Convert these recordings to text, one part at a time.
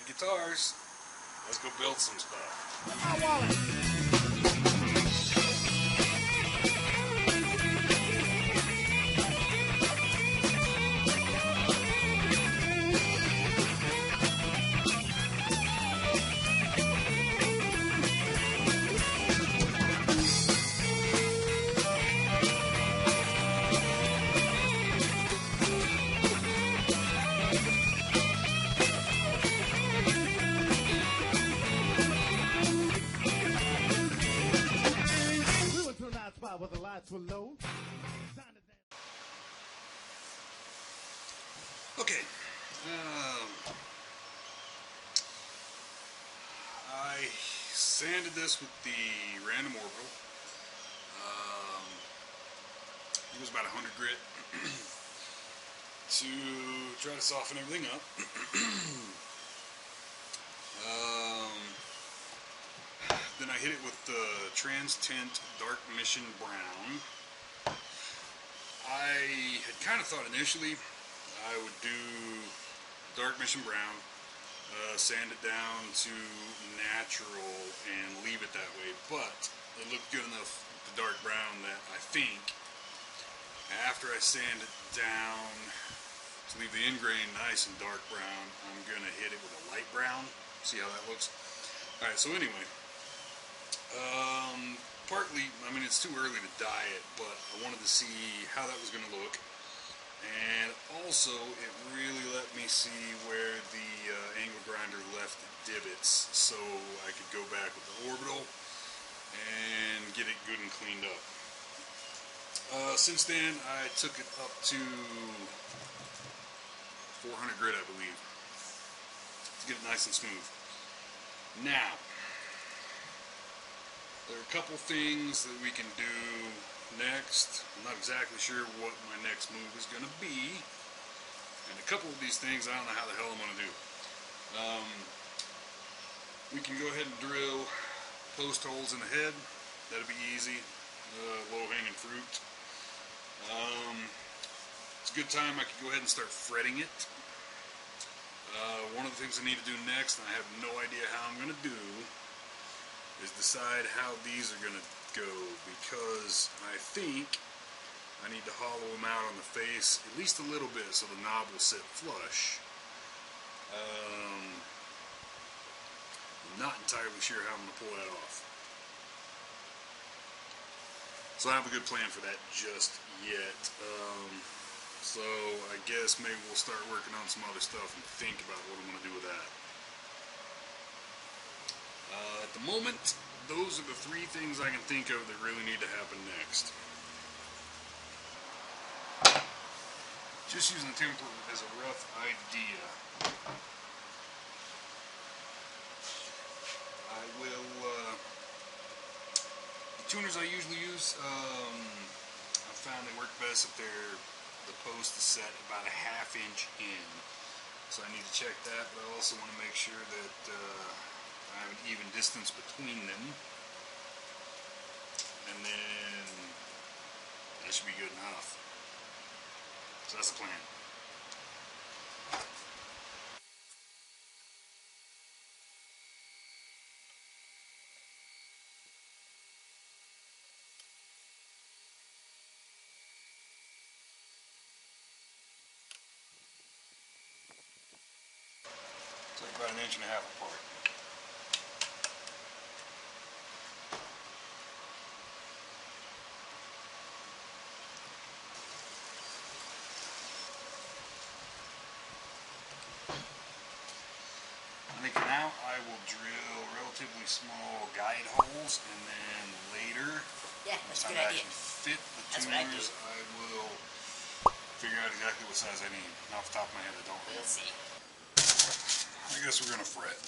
Bonehead Guitars. Let's go build some stuff. My wallet. Where the lights were low. Okay. I sanded this with the random orbital. It was about 100 grit to try to soften everything up. Then I hit it with the Trans Tint Dark Mission Brown. I had kind of thought initially I would do Dark Mission Brown, sand it down to natural and leave it that way, but it looked good enough with the dark brown that I think after I sand it down to leave the end grain nice and dark brown, I'm going to hit it with a light brown, see how that looks. Alright, so anyway, partly, I mean, it's too early to dye it, but I wanted to see how that was going to look. And also, it really let me see where the angle grinder left divots, so I could go back with the orbital and get it good and cleaned up. Since then, I took it up to 400 grit, I believe, to get it nice and smooth. Now, there are a couple things that we can do next. I'm not exactly sure what my next move is going to be. And a couple of these things I don't know how the hell I'm going to do. We can go ahead and drill post holes in the head. That'll be easy. Low hanging fruit. It's a good time I could go ahead and start fretting it. One of the things I need to do next, and I have no idea how I'm going to do, is decide how these are going to go, because I think I need to hollow them out on the face at least a little bit so the knob will sit flush. I'm not entirely sure how I'm going to pull that off. So I don't have a good plan for that just yet. So I guess maybe we'll start working on some other stuff and think about what I'm going to do with that. At the moment, those are the three things I can think of that really need to happen next. Just using the temper as a rough idea. I will, the tuners I usually use, I found they work best if the post is set about a ½ inch in. So I need to check that, but I also want to make sure that I have an even distance between them, and then that should be good enough. So that's the plan. It's like about 1.5 inches apart. I think for now I will drill relatively small guide holes, and then later, that's a good idea. Fit the tuners, I will figure out exactly what size I need. And off the top of my head, I don't know. We'll see. I guess we're gonna fret.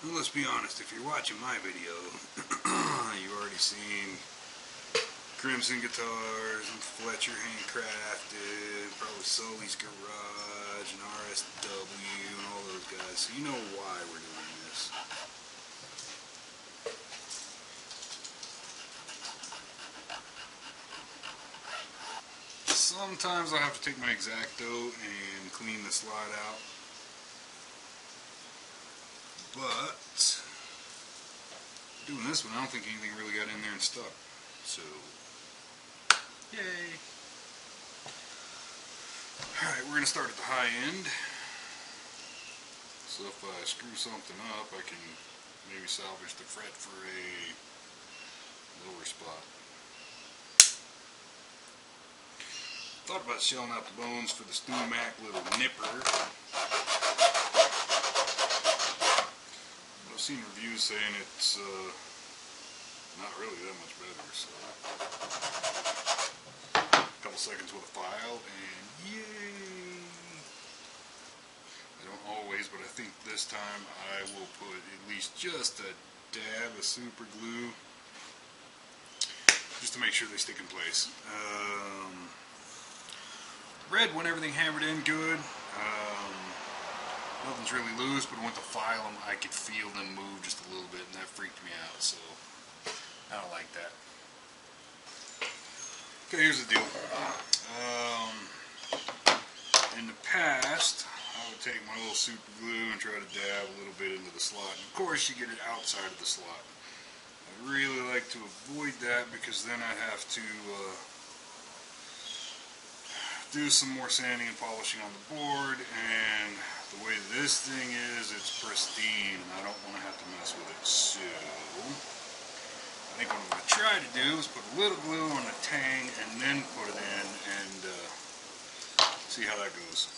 Well, let's be honest, if you're watching my video, you've already seen Crimson Guitars and Fletcher Handcrafted, probably Sully's Garage and RSW and all those guys, so you know why we're doing this. Sometimes I have to take my X-Acto and clean the slide out, but doing this one I don't think anything really got in there and stuck, so yay. Alright, we're going to start at the high end, so if I screw something up I can maybe salvage the fret for a lower spot. Thought about shelling out the bones for the Mac little nipper. I've seen reviews saying it's not really that much better, so a couple seconds with a file and yay! I don't always, but I think this time I will put at least just a dab of super glue just to make sure they stick in place. Red when everything hammered in good. Nothing's really loose, but when to file them, I could feel them move just a little bit, and that freaked me out, so I don't like that. Okay, here's the deal. In the past, I would take my little super glue and try to dab a little bit into the slot. And of course, you get it outside of the slot. I really like to avoid that because then I have to do some more sanding and polishing on the board, and the way this thing is, it's pristine and I don't want to have to mess with it. So I think what I'm going to try to do is put a little glue on the tang and then put it in and see how that goes.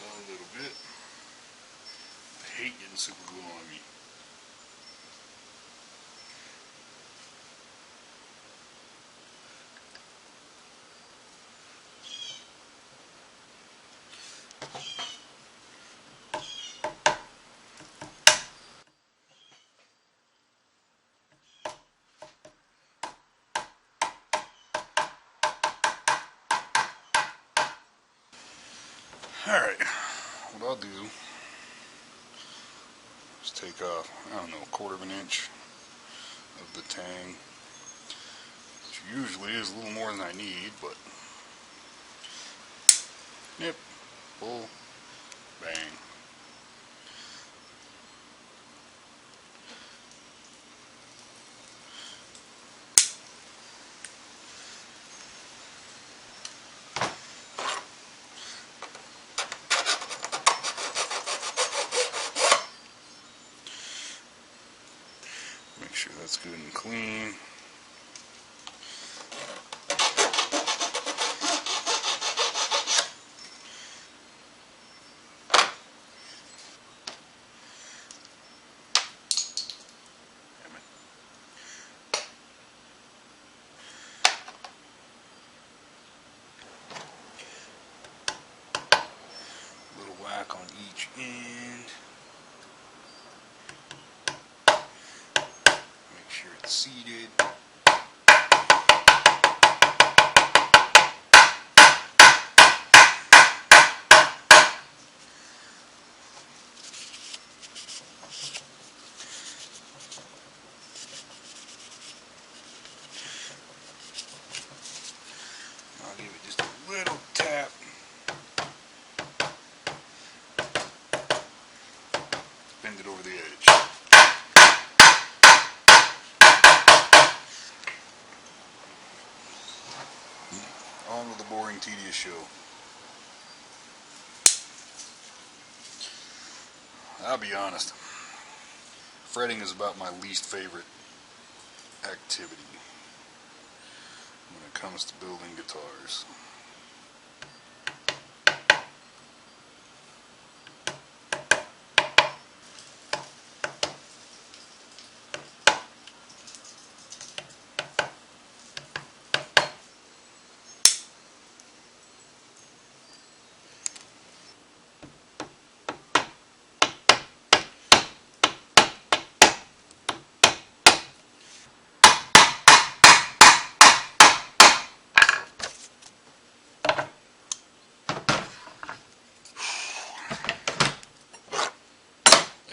A little bit. I hate getting super glue on me. Alright, what I'll do is take off, I don't know, 1/4 of an inch of the tang, which usually is a little more than I need, but nip, pull, bang. Make sure that's good and clean. Little whack on each end. Make sure it's seated. I'll give it just a little tap. Bend it over the edge. On with the boring, tedious show. I'll be honest, fretting is about my least favorite activity when it comes to building guitars.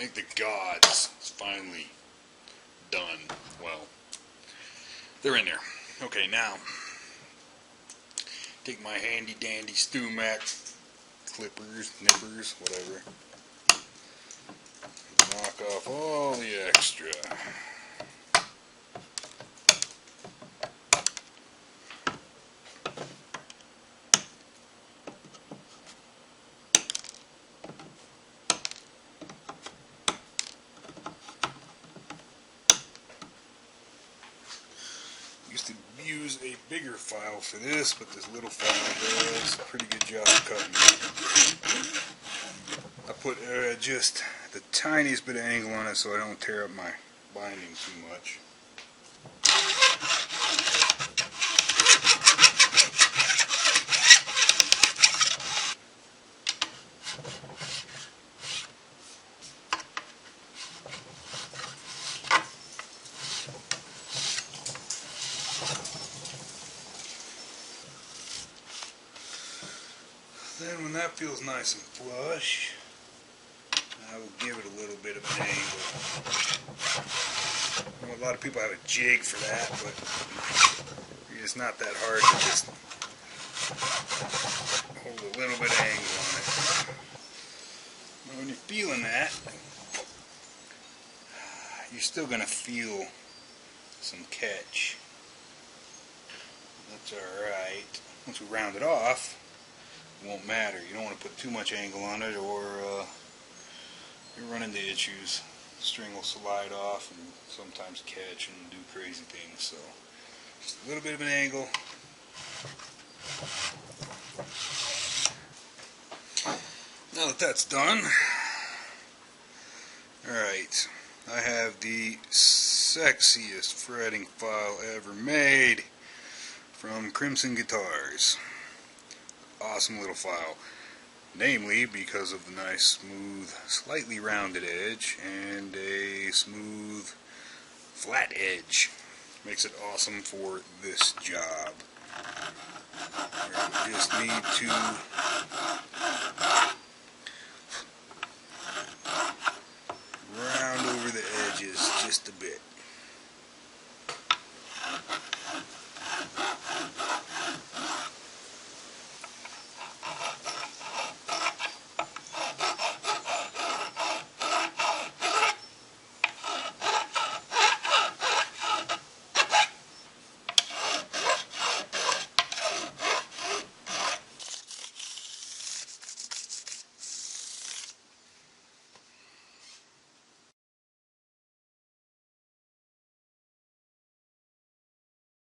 think the gods is finally done. Well, they're in there. Okay, now take my handy dandy Stumac clippers, nippers, whatever. Knock off all the extra. Used to use a bigger file for this, but this little file does a pretty good job of cutting. I put just the tiniest bit of angle on it so I don't tear up my binding too much. Then when that feels nice and flush, I will give it a little bit of an angle. I know a lot of people have a jig for that, but it's not that hard to just hold a little bit of angle on it. Now when you're feeling that, you're still going to feel some catch. That's alright. Once we round it off, it won't matter. You don't want to put too much angle on it, or you run into issues. The string will slide off and sometimes catch and do crazy things. So just a little bit of an angle. Now that that's done, alright, I have the sexiest fretting file ever made from Crimson Guitars. Awesome little file, namely because of the nice smooth slightly rounded edge and a smooth flat edge. Makes it awesome for this job. You just need to round over the edges just a bit.